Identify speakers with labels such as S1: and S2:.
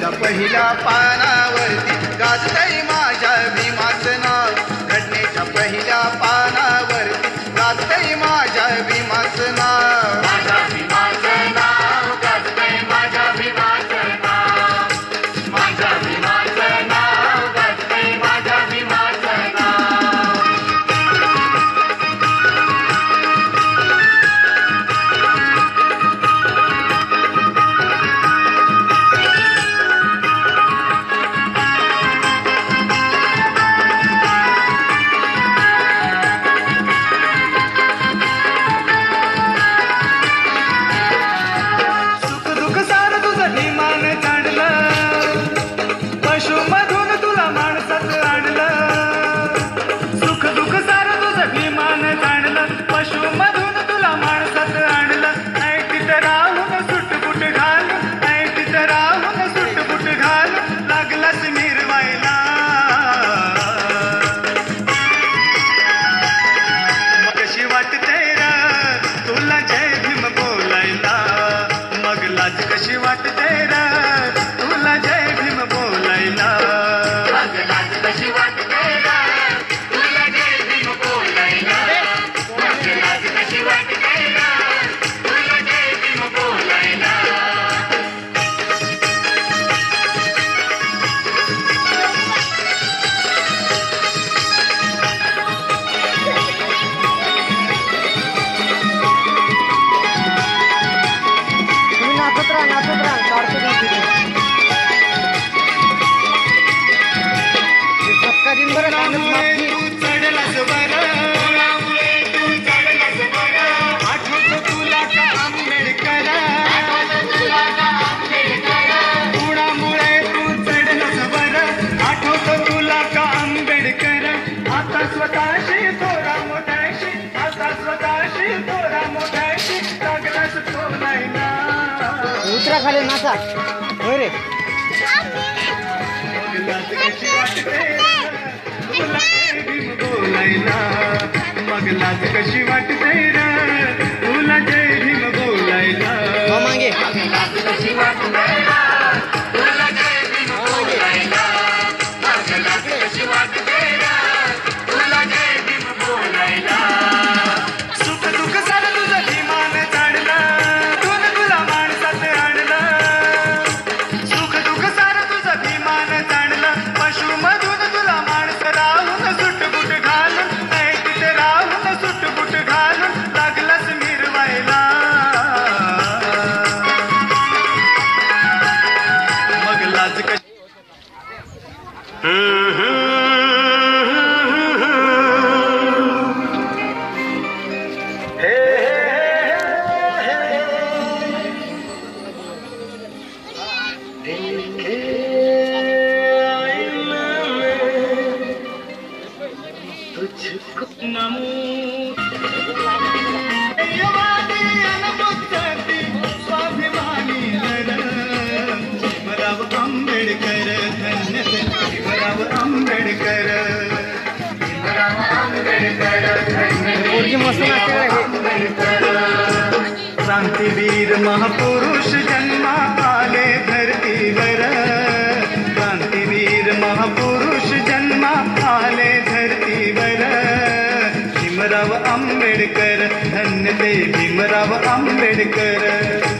S1: घटनेच्या पहिल्या पानावरती गाजतंय माझ्या भीमाचं नाव। घटनेच्या पहिल्या पानावरती गाजतंय माझ्या भीमाचं नाव।
S2: माझ्या भीमाचं नाव गाजतंय, माझ्या भीमाचं नाव, माझ्या भीमाचं नाव गाजतंय, माझ्या भीमाचं नाव।
S1: कशी वाटते रे तुला जय भीम बोलायला?
S2: मग लाज कशी वाटते रे तुला जय भीम बोलायला? मग लाज कशी वाटते रे तुला जय भीम बोलायला?
S3: उतरा खाली नाचा होय रे।
S1: मग लाज कशी वाटते रे तुला जय भीम बोलायला?
S3: मागे
S2: मग लाज कशी वाटते रे तुला जय भीम बोलायला? मग लाज कशी वाटते रे तुला जय भीम बोलायला?
S1: सुख दुःख सारं तुझं भीमानं जाणलं, तुला माणसात आणलं। सुख दुःख सारं तुझं भीमानं जाणलं, पशुमधून तुला माणस राहून सुटबुट घालून, नाही तिथे राहून सुटबुट घालून लागलास मिरवायला। मग लाज कशी क्रांतीवीर महापुरुष जन्मा आले धरतीवर। क्रांतीवीर महापुरुष जन्मा आले धरतीवर। भीमराव आंबेडकर धन्य ते भीमराव आंबेडकर।